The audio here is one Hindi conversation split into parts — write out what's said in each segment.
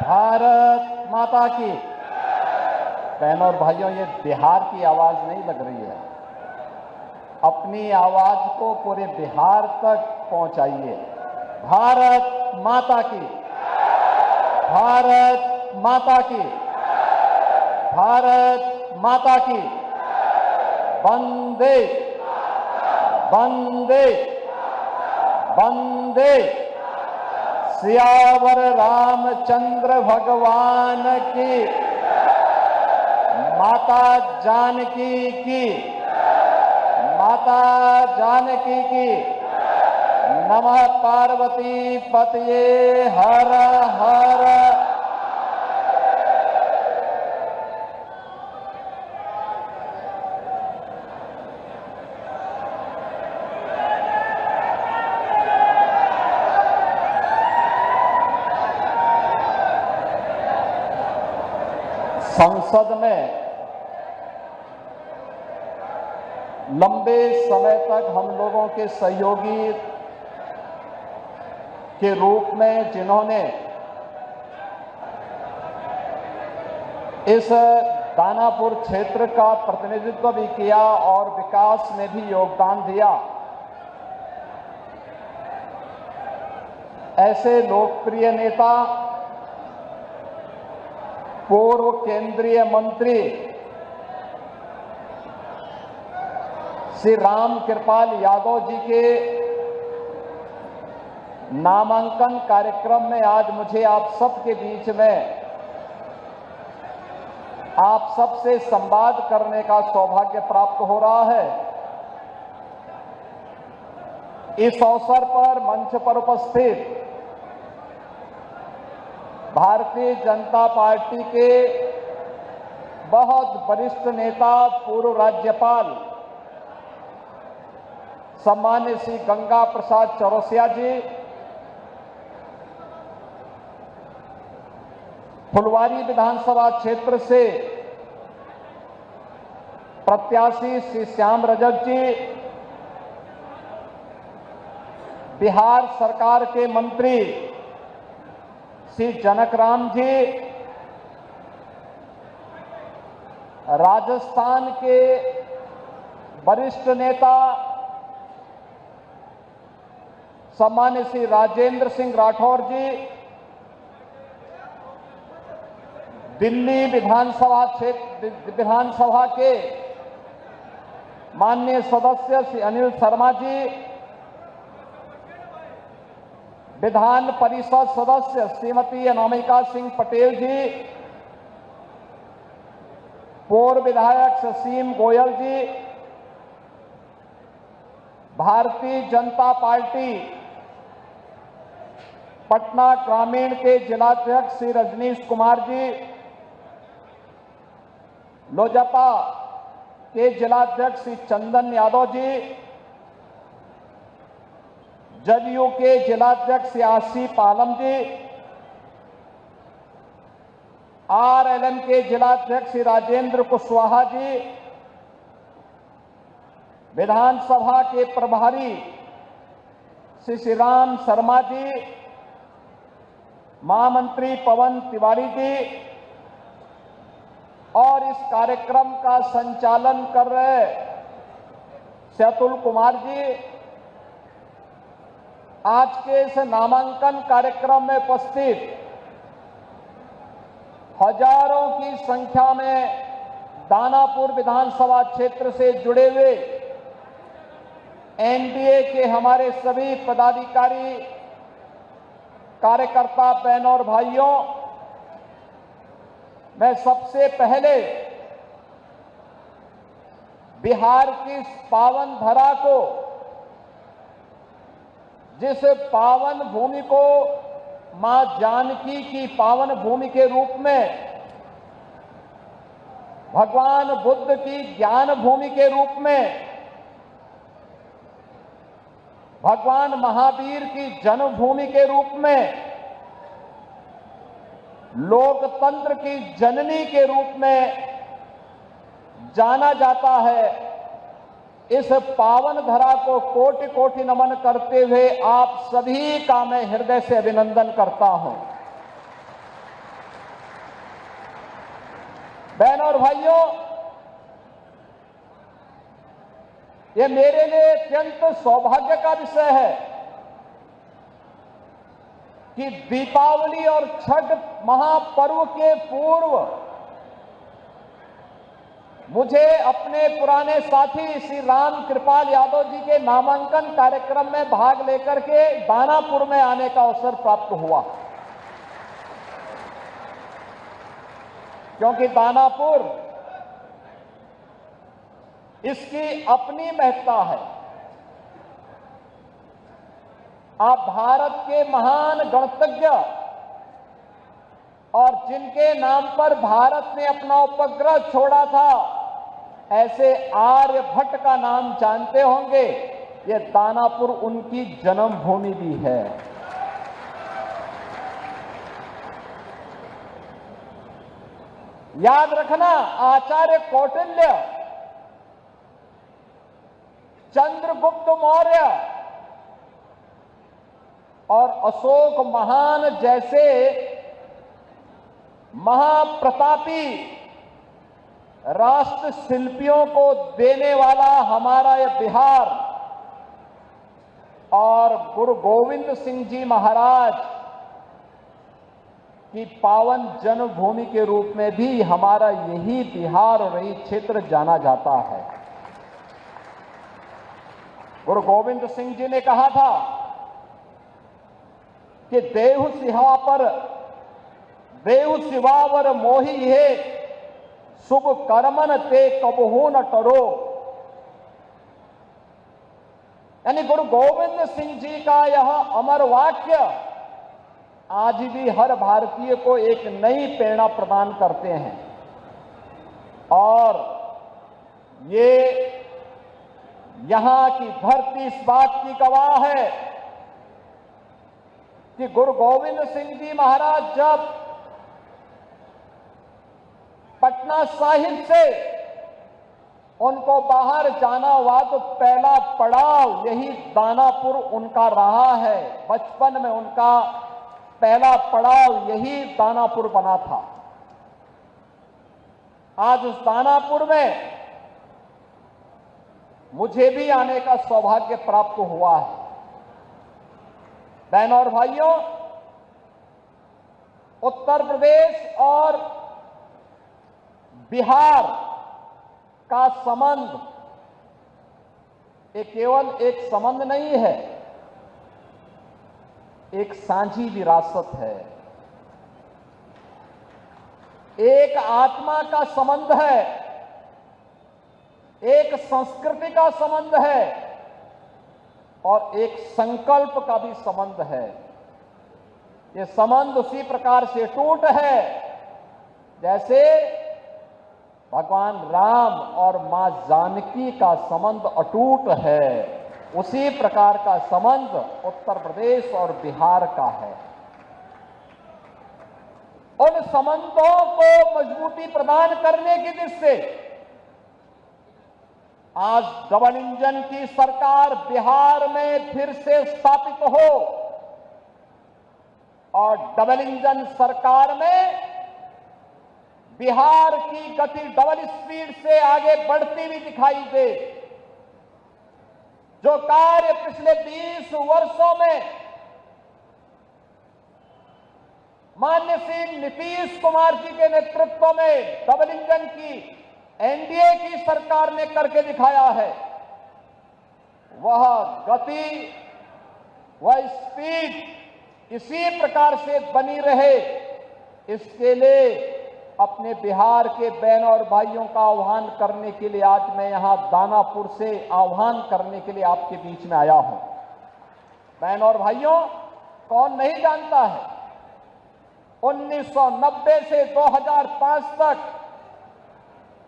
भारत माता की। बहनों और भाइयों, ये बिहार की आवाज नहीं लग रही है। अपनी आवाज को पूरे बिहार तक पहुंचाइए। भारत माता की, भारत माता की, भारत माता की। वंदे वंदे वंदे। सियावर रामचंद्र भगवान की, माता जानकी की, माता जानकी की। नमः पार्वती पतये हर हर। संसद में लंबे समय तक हम लोगों के सहयोगी के रूप में जिन्होंने इस दानापुर क्षेत्र का प्रतिनिधित्व भी किया और विकास में भी योगदान दिया, ऐसे लोकप्रिय नेता पूर्व केंद्रीय मंत्री श्री राम कृपाल यादव जी के नामांकन कार्यक्रम में आज मुझे आप सबके बीच में आप सबसे संवाद करने का सौभाग्य प्राप्त हो रहा है। इस अवसर पर मंच पर उपस्थित भारतीय जनता पार्टी के बहुत वरिष्ठ नेता पूर्व राज्यपाल सम्मान्य श्री गंगा प्रसाद चौरसिया जी, फुलवारी विधानसभा क्षेत्र से प्रत्याशी श्री श्याम रजक जी, बिहार सरकार के मंत्री श्री जनक राम जी, राजस्थान के वरिष्ठ नेता सम्मान्य श्री राजेंद्र सिंह राठौर जी, दिल्ली विधानसभा के माननीय सदस्य श्री अनिल शर्मा जी, विधान परिषद सदस्य श्रीमती अनामिका सिंह पटेल जी, पूर्व विधायक ससीम गोयल जी, भारतीय जनता पार्टी पटना ग्रामीण के जिलाध्यक्ष श्री रजनीश कुमार जी, लोजपा के जिलाध्यक्ष श्री चंदन यादव जी, जदयू के जिलाध्यक्ष श्री आसिफ आलम जी, आरएलएम के जिलाध्यक्ष श्री राजेंद्र कुशवाहा जी, विधानसभा के प्रभारी श्री श्रीराम शर्मा जी, महामंत्री पवन तिवारी जी और इस कार्यक्रम का संचालन कर रहे सेतुल कुमार जी, आज के इस नामांकन कार्यक्रम में उपस्थित हजारों की संख्या में दानापुर विधानसभा क्षेत्र से जुड़े हुए एनडीए के हमारे सभी पदाधिकारी, कार्यकर्ता, बहनों और भाइयों, मैं सबसे पहले बिहार की इस पावन धरा को, जिस पावन भूमि को मां जानकी की पावन भूमि के रूप में, भगवान बुद्ध की ज्ञान भूमि के रूप में, भगवान महावीर की जन्मभूमि के रूप में, लोकतंत्र की जननी के रूप में जाना जाता है, इस पावन धरा को कोटि कोटि नमन करते हुए आप सभी का मैं हृदय से अभिनंदन करता हूं। बहनों और भाइयों, ये मेरे लिए अत्यंत सौभाग्य का विषय है कि दीपावली और छठ महापर्व के पूर्व मुझे अपने पुराने साथी श्री राम कृपाल यादव जी के नामांकन कार्यक्रम में भाग लेकर के दानापुर में आने का अवसर प्राप्त हुआ, क्योंकि दानापुर इसकी अपनी महत्ता है। आप भारत के महान गणतज्ञ और जिनके नाम पर भारत ने अपना उपग्रह छोड़ा था, ऐसे आर्यभट्ट का नाम जानते होंगे। ये दानापुर उनकी जन्मभूमि भी है। याद रखना, आचार्य कौटिल्य, चंद्रगुप्त मौर्य और अशोक महान जैसे महाप्रतापी राष्ट्र शिल्पियों को देने वाला हमारा यह बिहार और गुरु गोविंद सिंह जी महाराज की पावन जन्मभूमि के रूप में भी हमारा यही बिहार और यही क्षेत्र जाना जाता है। गुरु गोविंद सिंह जी ने कहा था कि देहु सिवावर मोही है, शुभ कर्मन ते कबहू न टरो। यानी गुरु गोविंद सिंह जी का यह अमर वाक्य आज भी हर भारतीय को एक नई प्रेरणा प्रदान करते हैं। और ये यहां की धरती इस बात की गवाह है कि गुरु गोविंद सिंह जी महाराज जब पटना साहिब से उनको बाहर जाना हुआ तो पहला पड़ाव यही दानापुर उनका रहा है। बचपन में उनका पहला पड़ाव यही दानापुर बना था। आज उस दानापुर में मुझे भी आने का सौभाग्य प्राप्त हुआ है। बहनों और भाइयों, उत्तर प्रदेश और बिहार का संबंध ये केवल एक संबंध नहीं है, एक साझी विरासत है, एक आत्मा का संबंध है, एक संस्कृति का संबंध है और एक संकल्प का भी संबंध है। ये संबंध उसी प्रकार से टूट है जैसे भगवान राम और मां जानकी का संबंध अटूट है। उसी प्रकार का संबंध उत्तर प्रदेश और बिहार का है। उन संबंधों को मजबूती प्रदान करने की दृष्टि से आज डबल इंजन की सरकार बिहार में फिर से स्थापित हो और डबल इंजन सरकार में बिहार की गति डबल स्पीड से आगे बढ़ती हुई दिखाई दे। जो कार्य पिछले 20 वर्षों में माननीय श्री नीतीश कुमार जी के नेतृत्व में डबल इंजन की एनडीए की सरकार ने करके दिखाया है, वह गति, वह स्पीड इसी प्रकार से बनी रहे, इसके लिए अपने बिहार के बहनों और भाइयों का आह्वान करने के लिए आज मैं यहां दानापुर से आह्वान करने के लिए आपके बीच में आया हूं। बहनों और भाइयों, कौन नहीं जानता है 1990 से 2005 तक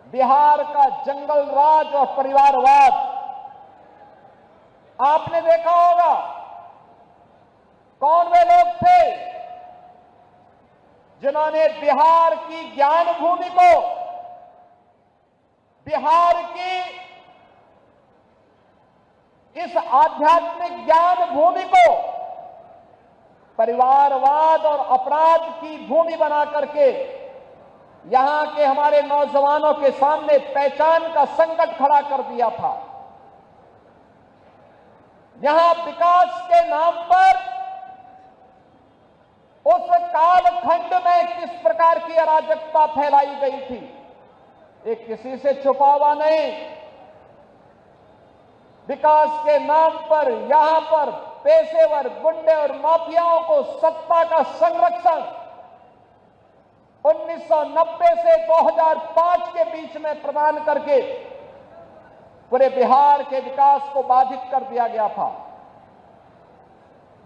बिहार का जंगल राज और परिवारवाद आपने देखा होगा। कौन वे लोग थे जिन्होंने बिहार की ज्ञान भूमि को, बिहार की इस आध्यात्मिक ज्ञान भूमि को परिवारवाद और अपराध की भूमि बना करके यहां के हमारे नौजवानों के सामने पहचान का संकट खड़ा कर दिया था। यहां विकास के नाम पर उस कालखंड में किस प्रकार की अराजकता फैलाई गई थी, ये किसी से छुपा हुआ नहीं। विकास के नाम पर यहां पर पेशेवर गुंडे और माफियाओं को सत्ता का संरक्षण 1990 से 2005 के बीच में प्रदान करके पूरे बिहार के विकास को बाधित कर दिया गया था।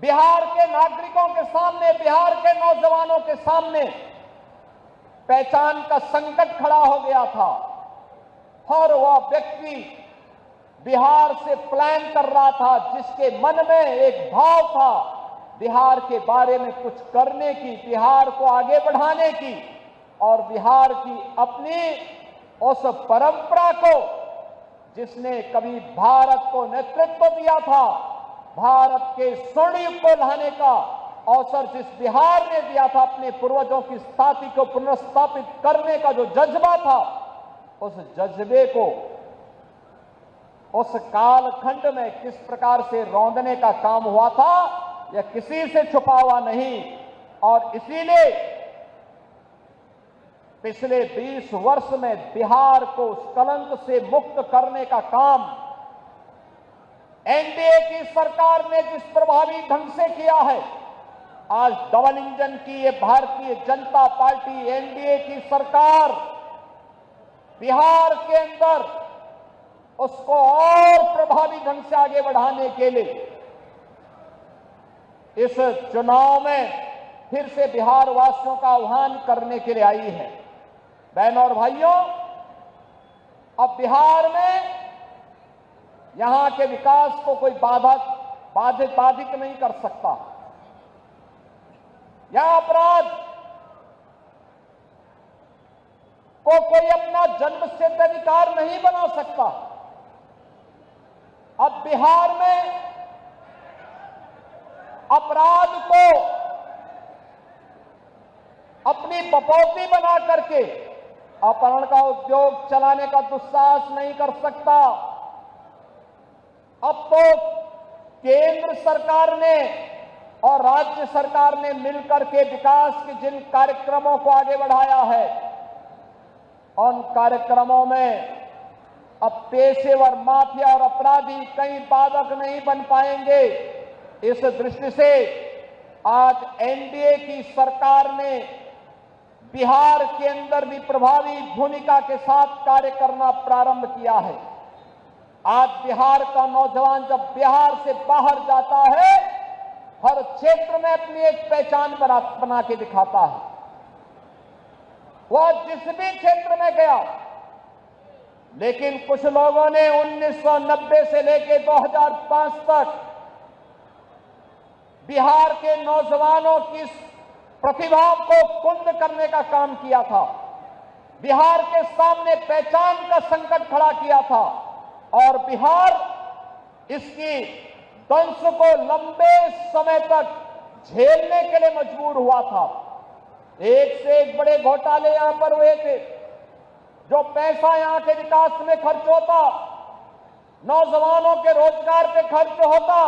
बिहार के नागरिकों के सामने, बिहार के नौजवानों के सामने पहचान का संकट खड़ा हो गया था और वह व्यक्ति बिहार से प्लान कर रहा था, जिसके मन में एक भाव था बिहार के बारे में कुछ करने की, बिहार को आगे बढ़ाने की और बिहार की अपनी उस परंपरा को, जिसने कभी भारत को नेतृत्व दिया था, भारत के स्वर्ण युग को लाने का अवसर जिस बिहार ने दिया था, अपने पूर्वजों की स्थापना को पुनर्स्थापित करने का जो जज्बा था, उस जज्बे को उस कालखंड में किस प्रकार से रौंदने का काम हुआ था, यह किसी से छुपा हुआ नहीं। और इसीलिए पिछले 20 वर्ष में बिहार को उस कलंक से मुक्त करने का काम एनडीए की सरकार ने जिस प्रभावी ढंग से किया है, आज डबल इंजन की ये भारतीय जनता पार्टी एनडीए की सरकार बिहार के अंदर उसको और प्रभावी ढंग से आगे बढ़ाने के लिए इस चुनाव में फिर से बिहार वासियों का आह्वान करने के लिए आई है। बहनों और भाइयों, अब बिहार में यहां के विकास को कोई बाधित नहीं कर सकता। यह अपराध को कोई अपना जन्मसिद्ध अधिकार नहीं बना सकता। अब बिहार में अपराध को अपनी बपौती बना करके अपहरण का उद्योग चलाने का दुस्साहस नहीं कर सकता। अब तो केंद्र सरकार ने और राज्य सरकार ने मिलकर के विकास के जिन कार्यक्रमों को आगे बढ़ाया है, उन कार्यक्रमों में अब पेशेवर माफिया और अपराधी कहीं बाधक नहीं बन पाएंगे। इस दृष्टि से आज एनडीए की सरकार ने बिहार के अंदर भी प्रभावी भूमिका के साथ कार्य करना प्रारंभ किया है। आज बिहार का नौजवान जब बिहार से बाहर जाता है, हर क्षेत्र में अपनी एक पहचान बना के दिखाता है। वह जिस भी क्षेत्र में गया, लेकिन कुछ लोगों ने 1990 से लेकर 2005 तक बिहार के नौजवानों की प्रतिभा को कुंद करने का काम किया था, बिहार के सामने पहचान का संकट खड़ा किया था और बिहार इसकी दंश को लंबे समय तक झेलने के लिए मजबूर हुआ था। एक से एक बड़े घोटाले यहां पर हुए थे। जो पैसा यहां के विकास में खर्च होता, नौजवानों के रोजगार पे खर्च होता,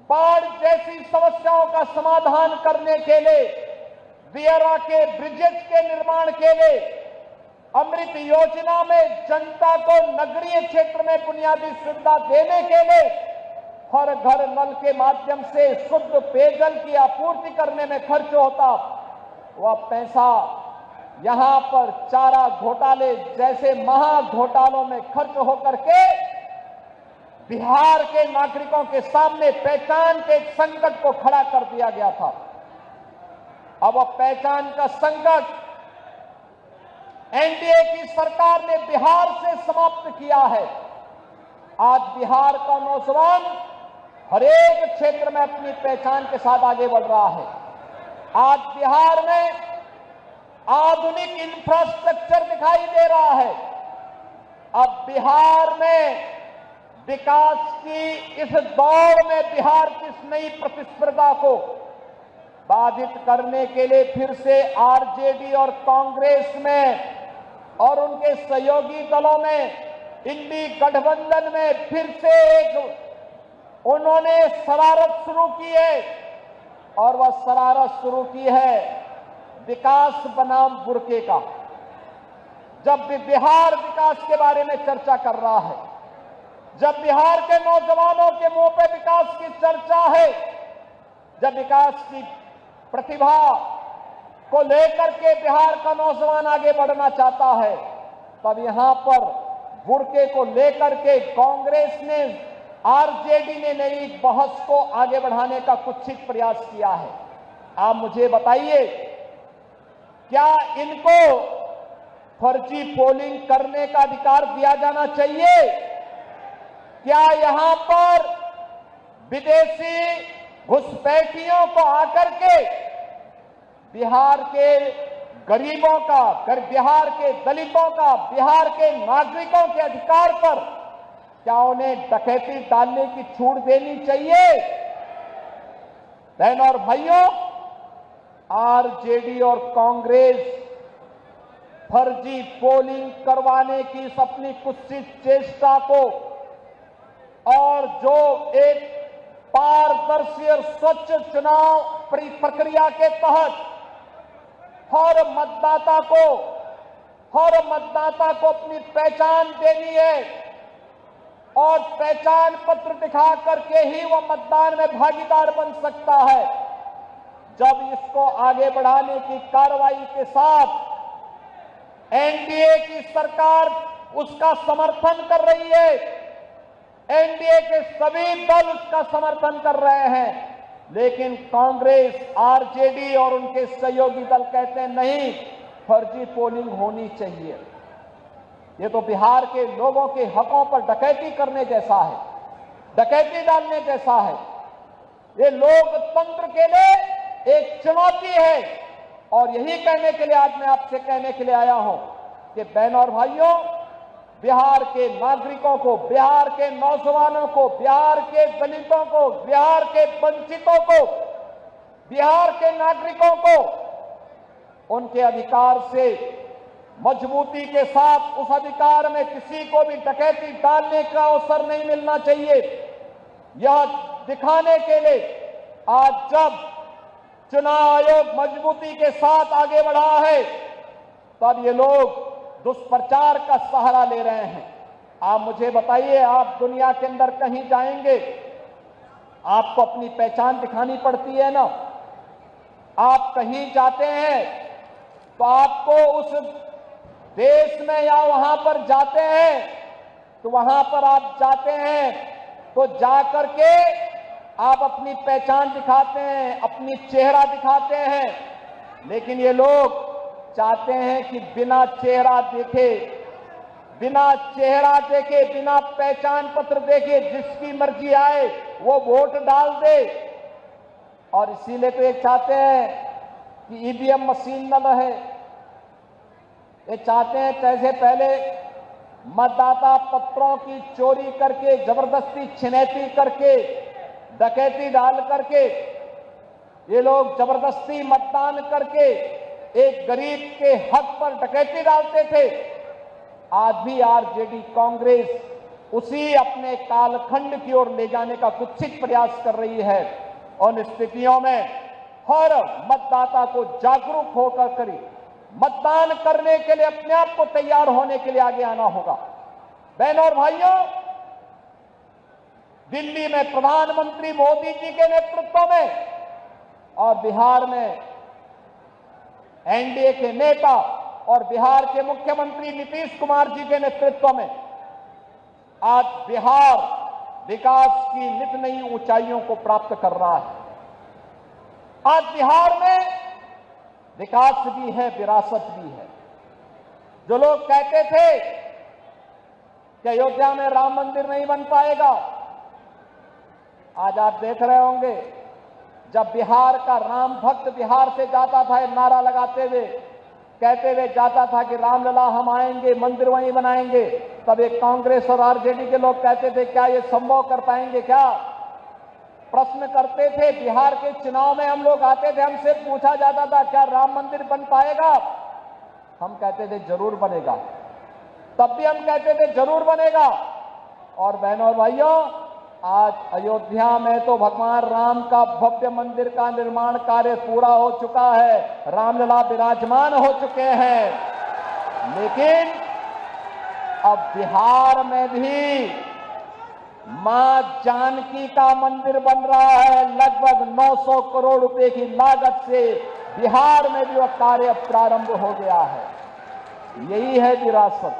बाढ़ जैसी समस्याओं का समाधान करने के लिए, दियरा के ब्रिजेस के निर्माण के लिए, अमृत योजना में जनता को नगरीय क्षेत्र में बुनियादी सुविधा देने के लिए, हर घर नल के माध्यम से शुद्ध पेयजल की आपूर्ति करने में खर्च होता, वह पैसा यहां पर चारा घोटाले जैसे महा घोटालों में खर्च होकर के बिहार के नागरिकों के सामने पहचान के एक संकट को खड़ा कर दिया गया था। अब पहचान का संकट एनडीए की सरकार ने बिहार से समाप्त किया है। आज बिहार का नौजवान हर एक क्षेत्र में अपनी पहचान के साथ आगे बढ़ रहा है। आज बिहार में आधुनिक इंफ्रास्ट्रक्चर दिखाई दे रहा है। अब बिहार में विकास की इस दौड़ में बिहार की इस नई प्रतिस्पर्धा को बाधित करने के लिए फिर से आरजेडी और कांग्रेस में और उनके सहयोगी दलों में, इंडी गठबंधन में फिर से एक उन्होंने शरारत शुरू की है। और वह शरारत शुरू की है विकास बनाम बुर्के का। जब भी बिहार विकास के बारे में चर्चा कर रहा है, जब बिहार के नौजवानों के मुंह पे विकास की चर्चा है, जब विकास की प्रतिभा को लेकर के बिहार का नौजवान आगे बढ़ना चाहता है, तब यहां पर बुर्के को लेकर के कांग्रेस ने, आरजेडी ने नई बहस को आगे बढ़ाने का कुत्सित प्रयास किया है। आप मुझे बताइए, क्या इनको फर्जी पोलिंग करने का अधिकार दिया जाना चाहिए? क्या यहां पर विदेशी घुसपैठियों को आकर के बिहार के गरीबों का, बिहार के दलितों का, बिहार के नागरिकों के अधिकार पर क्या उन्हें डकैती डालने की छूट देनी चाहिए? बहनों और भाइयों, आरजेडी और कांग्रेस फर्जी पोलिंग करवाने की इस अपनी कुत्सित चेष्टा को और जो एक पारदर्शी और स्वच्छ चुनाव प्रक्रिया के तहत हर मतदाता को अपनी पहचान देनी है और पहचान पत्र दिखा करके ही वह मतदान में भागीदार बन सकता है। जब इसको आगे बढ़ाने की कार्रवाई के साथ एनडीए की सरकार उसका समर्थन कर रही है, एनडीए के सभी दल उसका समर्थन कर रहे हैं, लेकिन कांग्रेस, आरजेडी और उनके सहयोगी दल कहते हैं नहीं, फर्जी पोलिंग होनी चाहिए। ये तो बिहार के लोगों के हकों पर डकैती करने जैसा है, डकैती डालने जैसा है। ये लोकतंत्र के लिए एक चुनौती है। और यही कहने के लिए आज मैं आपसे कहने के लिए आया हूं कि बहनों और भाइयों, बिहार के नागरिकों को, बिहार के नौजवानों को, बिहार के दलितों को, बिहार के वंचितों को, बिहार के नागरिकों को उनके अधिकार से मजबूती के साथ, उस अधिकार में किसी को भी डकैती डालने का अवसर नहीं मिलना चाहिए। यह दिखाने के लिए आज जब चुनाव आयोग मजबूती के साथ आगे बढ़ा है, तब ये लोग दुष्प्रचार का सहारा ले रहे हैं। आप मुझे बताइए, आप दुनिया के अंदर कहीं जाएंगे, आपको अपनी पहचान दिखानी पड़ती है ना। आप कहीं जाते हैं तो आपको उस देश में या वहां पर जाते हैं तो वहां पर आप जाते हैं तो जाकर के आप अपनी पहचान दिखाते हैं, अपनी चेहरा दिखाते हैं। लेकिन ये लोग चाहते हैं कि बिना चेहरा देखे, बिना पहचान पत्र देखे जिसकी मर्जी आए वो वोट डाल दे। और इसीलिए तो ये चाहते हैं कि ईवीएम मशीन न रहे। ये चाहते हैं जैसे पहले मतदाता पत्रों की चोरी करके, जबरदस्ती छिनैती करके, डकैती डाल करके ये लोग जबरदस्ती मतदान करके एक गरीब के हक पर डकैती डालते थे। आज भी आरजेडी, कांग्रेस उसी अपने कालखंड की ओर ले जाने का कुत्सित प्रयास कर रही है। उन स्थितियों में हर मतदाता को जागरूक होकर करें, मतदान करने के लिए अपने आप को तैयार होने के लिए आगे आना होगा। बहनों और भाइयों, दिल्ली में प्रधानमंत्री मोदी जी के नेतृत्व में और बिहार में एनडीए के नेता और बिहार के मुख्यमंत्री नीतीश कुमार जी के नेतृत्व में आज बिहार विकास की नित नई ऊंचाइयों को प्राप्त कर रहा है। आज बिहार में विकास भी है, विरासत भी है। जो लोग कहते थे कि अयोध्या में राम मंदिर नहीं बन पाएगा, आज आप देख रहे होंगे जब बिहार का राम भक्त बिहार से जाता था नारा लगाते हुए, कहते हुए जाता था कि रामलला हम आएंगे, मंदिर वहीं बनाएंगे, तब एक कांग्रेस और आरजेडी के लोग कहते थे क्या ये संभव कर पाएंगे क्या? प्रश्न करते थे, बिहार के चुनाव में हम लोग आते थे, हमसे पूछा जाता था क्या राम मंदिर बन पाएगा? हम कहते थे जरूर बनेगा। तब भी हम कहते थे जरूर बनेगा। और बहनों और भाइयों, आज अयोध्या में तो भगवान राम का भव्य मंदिर का निर्माण कार्य पूरा हो चुका है, रामलला विराजमान हो चुके हैं। लेकिन अब बिहार में भी मां जानकी का मंदिर बन रहा है। लगभग 900 करोड़ रुपए की लागत से बिहार में भी वह कार्य प्रारंभ हो गया है। यही है विरासत,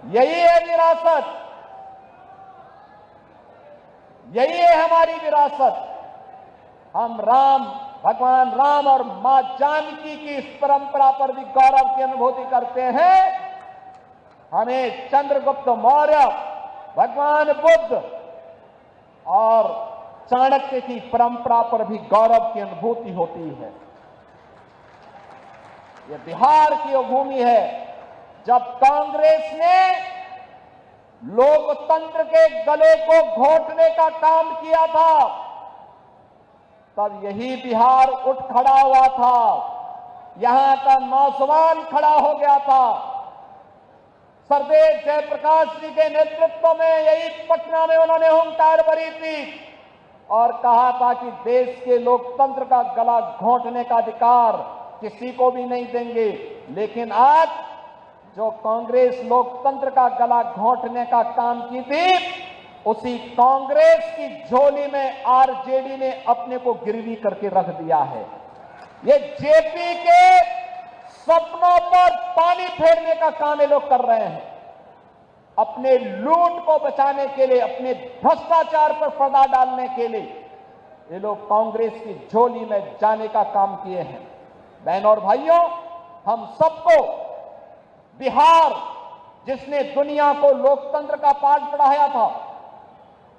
यही है विरासत, यही है हमारी विरासत। हम भगवान राम और मां जानकी की इस परंपरा पर भी गौरव की अनुभूति करते हैं। हमें चंद्रगुप्त मौर्य, भगवान बुद्ध और चाणक्य की परंपरा पर भी गौरव की अनुभूति होती है। यह बिहार की वो भूमि है जब कांग्रेस ने लोकतंत्र के गले को घोटने का काम किया था, तब यही बिहार उठ खड़ा हुआ था। यहां का नौजवान खड़ा हो गया था। सरदेव जयप्रकाश जी के नेतृत्व में यही पटना में उन्होंने हुंकार भरी थी और कहा था कि देश के लोकतंत्र का गला घोंटने का अधिकार किसी को भी नहीं देंगे। लेकिन आज जो कांग्रेस लोकतंत्र का गला घोंटने का काम की थी, उसी कांग्रेस की झोली में आरजेडी ने अपने को गिरवी करके रख दिया है। ये जेपी के सपनों पर पानी फेरने का काम ये लोग कर रहे हैं। अपने लूट को बचाने के लिए, अपने भ्रष्टाचार पर पर्दा डालने के लिए ये लोग कांग्रेस की झोली में जाने का काम किए हैं। बहनों और भाइयों, हम सबको बिहार, जिसने दुनिया को लोकतंत्र का पाठ पढ़ाया था,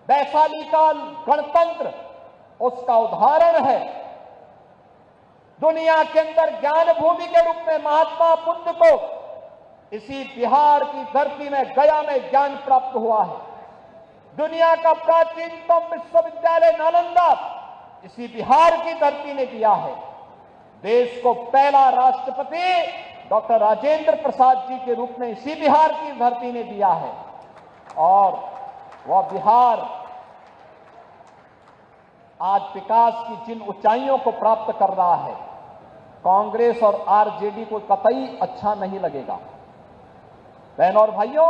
वैशाली का गणतंत्र उसका उदाहरण है। दुनिया के अंदर ज्ञान भूमि के रूप में महात्मा बुद्ध को इसी बिहार की धरती में, गया में ज्ञान प्राप्त हुआ है। दुनिया का प्राचीनतम विश्वविद्यालय नालंदा इसी बिहार की धरती ने दिया है। देश को पहला राष्ट्रपति डॉक्टर राजेंद्र प्रसाद जी के रूप में इसी बिहार की धरती ने दिया है। और वह बिहार आज विकास की जिन ऊंचाइयों को प्राप्त कर रहा है, कांग्रेस और आरजेडी को कतई अच्छा नहीं लगेगा। बहनों और भाइयों,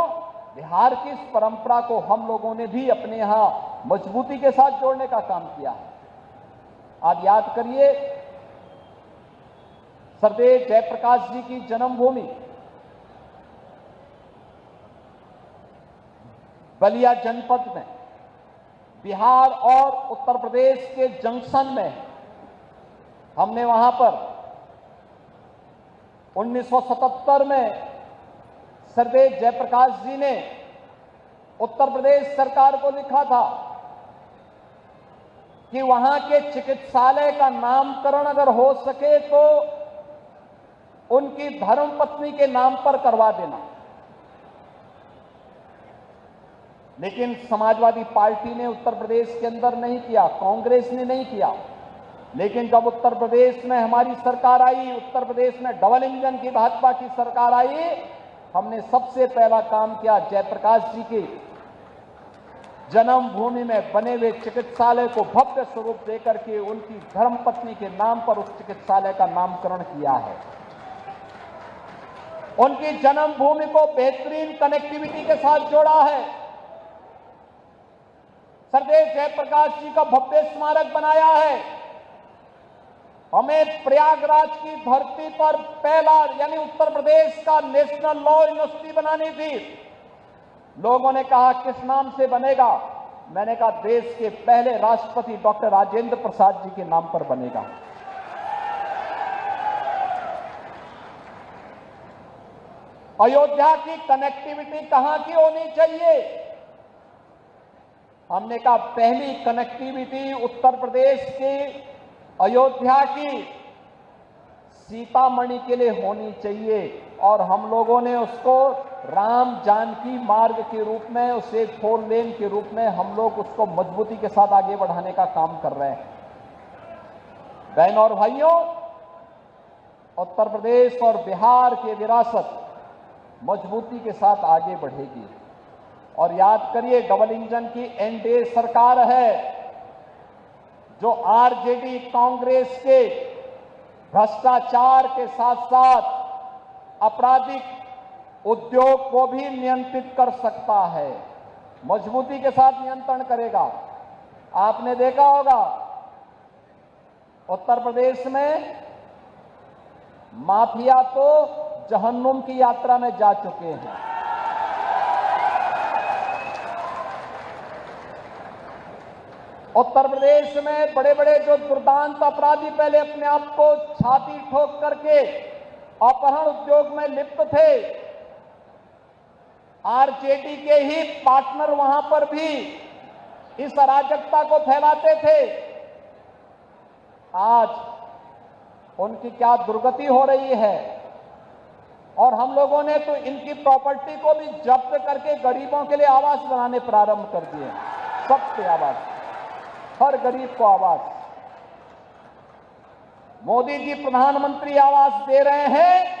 बिहार की इस परंपरा को हम लोगों ने भी अपने यहां मजबूती के साथ जोड़ने का काम किया है। आप याद करिए, सरदेव जयप्रकाश जी की जन्मभूमि बलिया जनपद में, बिहार और उत्तर प्रदेश के जंक्शन में, हमने वहां पर 1977 में सरदेव जयप्रकाश जी ने उत्तर प्रदेश सरकार को लिखा था कि वहां के चिकित्सालय का नामकरण अगर हो सके तो उनकी धर्मपत्नी के नाम पर करवा देना। लेकिन समाजवादी पार्टी ने उत्तर प्रदेश के अंदर नहीं किया, कांग्रेस ने नहीं किया। लेकिन जब उत्तर प्रदेश में हमारी सरकार आई, उत्तर प्रदेश में डबल इंजन की भाजपा की सरकार आई, हमने सबसे पहला काम किया, जयप्रकाश जी की जन्मभूमि में बने हुए चिकित्सालय को भव्य स्वरूप देकर के उनकी धर्मपत्नी के नाम पर उस चिकित्सालय का नामकरण किया है। उनकी जन्मभूमि को बेहतरीन कनेक्टिविटी के साथ जोड़ा है। सरदेव जयप्रकाश जी का भव्य स्मारक बनाया है। हमें प्रयागराज की धरती पर पहला, यानी उत्तर प्रदेश का नेशनल लॉ यूनिवर्सिटी बनानी थी। लोगों ने कहा किस नाम से बनेगा? मैंने कहा देश के पहले राष्ट्रपति डॉक्टर राजेंद्र प्रसाद जी के नाम पर बनेगा। अयोध्या की कनेक्टिविटी कहां की होनी चाहिए? हमने कहा पहली कनेक्टिविटी उत्तर प्रदेश की अयोध्या की सीतामढ़ी के लिए होनी चाहिए और हम लोगों ने उसको राम जानकी मार्ग के रूप में, उसे 4 लेन के रूप में हम लोग उसको मजबूती के साथ आगे बढ़ाने का काम कर रहे हैं। बहनों और भाइयों, उत्तर प्रदेश और बिहार की विरासत मजबूती के साथ आगे बढ़ेगी। और याद करिए, डबल इंजन की एनडीए सरकार है जो आरजेडी कांग्रेस के भ्रष्टाचार के साथ साथ आपराधिक उद्योग को भी नियंत्रित कर सकता है, मजबूती के साथ नियंत्रण करेगा। आपने देखा होगा उत्तर प्रदेश में माफिया तो जहन्नुम की यात्रा में जा चुके हैं। उत्तर प्रदेश में बड़े बड़े जो दुर्दांत अपराधी पहले अपने आप को छाती ठोक करके अपहरण उद्योग में लिप्त थे, आरजेडी के ही पार्टनर वहां पर भी इस अराजकता को फैलाते थे। आज उनकी क्या दुर्गति हो रही है। और हम लोगों ने तो इनकी प्रॉपर्टी को भी जब्त करके गरीबों के लिए आवास बनाने प्रारंभ कर दिए। सबके आवास, हर गरीब को आवास। मोदी जी प्रधानमंत्री आवास दे रहे हैं।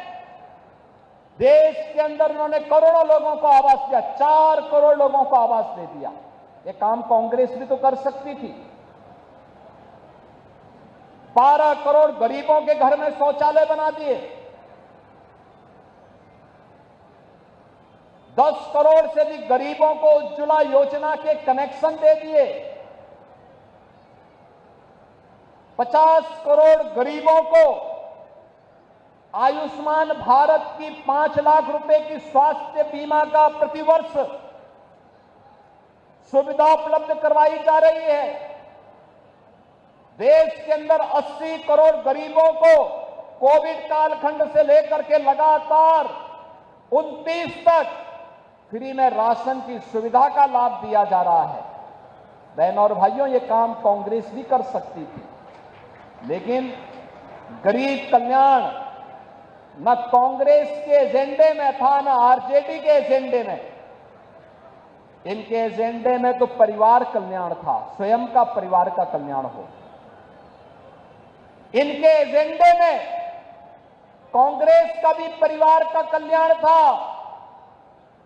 देश के अंदर उन्होंने करोड़ों लोगों को आवास दिया, 4 करोड़ लोगों को आवास दे दिया। ये काम कांग्रेस भी तो कर सकती थी। 12 करोड़ गरीबों के घर में शौचालय बना दिए। 10 करोड़ से भी गरीबों को उज्ज्वला योजना के कनेक्शन दे दिए। 50 करोड़ गरीबों को आयुष्मान भारत की 5 लाख रुपए की स्वास्थ्य बीमा का प्रतिवर्ष सुविधा उपलब्ध करवाई जा रही है। देश के अंदर 80 करोड़ गरीबों को कोविड कालखंड से लेकर के लगातार 29 तक फ्री में राशन की सुविधा का लाभ दिया जा रहा है। बहनों और भाइयों, ये काम कांग्रेस भी कर सकती थी, लेकिन गरीब कल्याण न कांग्रेस के एजेंडे में था, न आरजेडी के एजेंडे में। इनके एजेंडे में तो परिवार कल्याण था, स्वयं का परिवार का कल्याण हो। इनके एजेंडे में कांग्रेस का भी परिवार का कल्याण था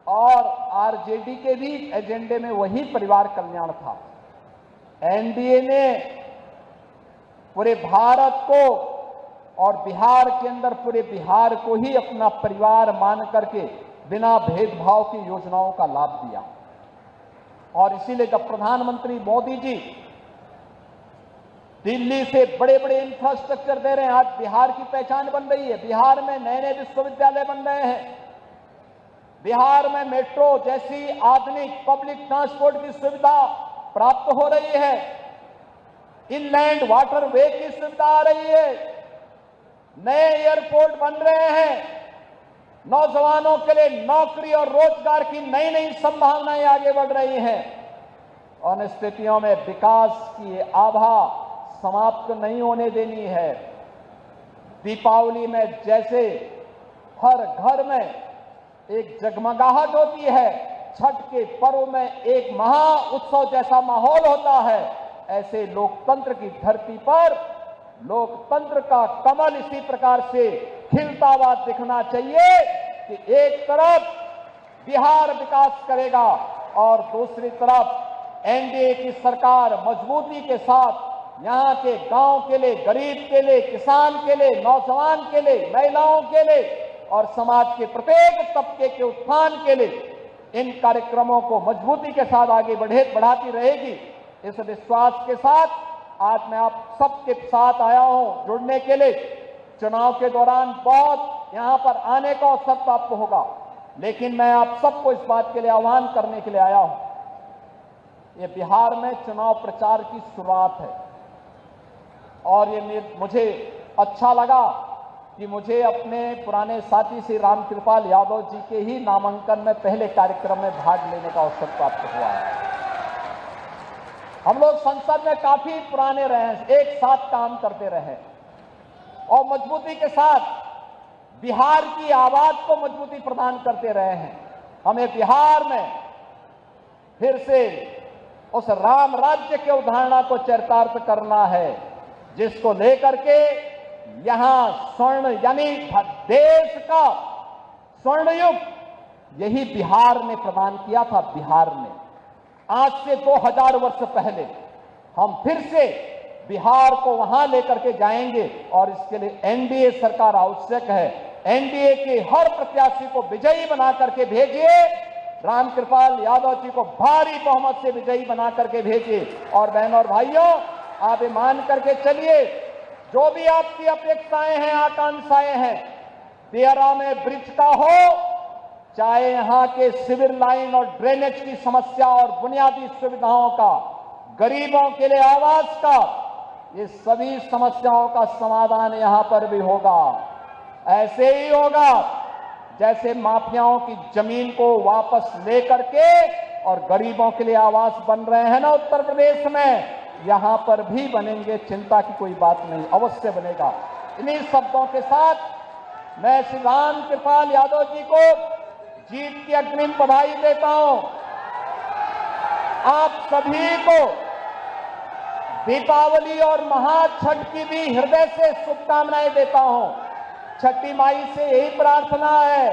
और आरजेडी के भी एजेंडे में वही परिवार कल्याण था। एनडीए ने पूरे भारत को और बिहार के अंदर पूरे बिहार को ही अपना परिवार मान करके बिना भेदभाव की योजनाओं का लाभ दिया। और इसीलिए जब प्रधानमंत्री मोदी जी दिल्ली से बड़े बड़े इंफ्रास्ट्रक्चर दे रहे हैं, आज बिहार की पहचान बन रही है। बिहार में नए नए विश्वविद्यालय बन रहे हैं। बिहार में मेट्रो जैसी आधुनिक पब्लिक ट्रांसपोर्ट की सुविधा प्राप्त हो रही है। इनलैंड वाटरवे की सुविधा आ रही है। नए एयरपोर्ट बन रहे हैं। नौजवानों के लिए नौकरी और रोजगार की नई नई संभावनाएं आगे बढ़ रही हैं। उन स्थितियों में विकास की आभा समाप्त नहीं होने देनी है। दीपावली में जैसे हर घर में एक जगमगाहट होती है, छठ के पर्व में एक महा उत्सव जैसा माहौल होता है, ऐसे लोकतंत्र की धरती पर लोकतंत्र का कमल इसी प्रकार से खिलता हुआ दिखना चाहिए कि एक तरफ बिहार विकास करेगा और दूसरी तरफ एनडीए की सरकार मजबूती के साथ यहां के गांव के लिए, गरीब के लिए, किसान के लिए, नौजवान के लिए, महिलाओं के लिए और समाज के प्रत्येक तबके के उत्थान के लिए इन कार्यक्रमों को मजबूती के साथ आगे बढ़ाती रहेगी। इस विश्वास के साथ आज मैं आप सबके साथ आया हूं जुड़ने के लिए। चुनाव के दौरान बहुत यहां पर आने का अवसर प्राप्त होगा, लेकिन मैं आप सबको इस बात के लिए आह्वान करने के लिए आया हूं। ये बिहार में चुनाव प्रचार की शुरुआत है और ये मुझे अच्छा लगा कि मुझे अपने पुराने साथी श्री रामकृपाल यादव जी के ही नामांकन में पहले कार्यक्रम में भाग लेने का अवसर प्राप्त हुआ है। हम लोग संसद में काफी पुराने रहे हैं, एक साथ काम करते रहे और मजबूती के साथ बिहार की आवाज को मजबूती प्रदान करते रहे हैं। हमें बिहार में फिर से उस राम राज्य के अवधारणा को चरितार्थ करना है, जिसको लेकर के यहां स्वर्ण यानी देश का स्वर्ण युग यही बिहार ने प्रदान किया था। बिहार ने आज से 2000 वर्ष पहले हम फिर से बिहार को वहां लेकर के जाएंगे और इसके लिए एनडीए सरकार आवश्यक है। एनडीए के हर प्रत्याशी को विजयी बना करके भेजिए, रामकृपाल यादव जी को भारी बहुमत से विजयी बना करके भेजिए। और बहनों और भाइयों, आप ये मान करके चलिए, जो भी आपकी अपेक्षाएं हैं, आकांक्षाएं हैं, दियारा में ब्रिज का हो, चाहे यहां के सिविल लाइन और ड्रेनेज की समस्या और बुनियादी सुविधाओं का, गरीबों के लिए आवास का, ये सभी समस्याओं का समाधान यहां पर भी होगा। ऐसे ही होगा जैसे माफियाओं की जमीन को वापस लेकर के और गरीबों के लिए आवास बन रहे हैं ना उत्तर प्रदेश में, यहां पर भी बनेंगे, चिंता की कोई बात नहीं, अवश्य बनेगा। इन्हीं शब्दों के साथ मैं श्री रामकृपाल यादव जी को जीत की अग्रिम बधाई देता हूं। आप सभी को दीपावली और महाछठ की भी हृदय से शुभकामनाएं देता हूं। छठी माई से यही प्रार्थना है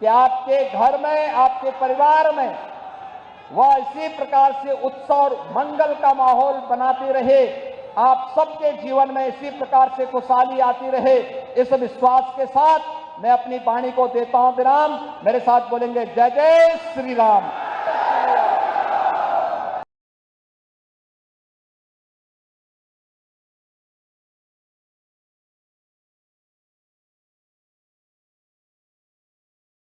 कि आपके घर में, आपके परिवार में वह इसी प्रकार से उत्सव और मंगल का माहौल बनाती रहे, आप सबके जीवन में इसी प्रकार से खुशहाली आती रहे। इस विश्वास के साथ मैं अपनी वाणी को देता हूं विराम। मेरे साथ बोलेंगे जय जय श्री राम।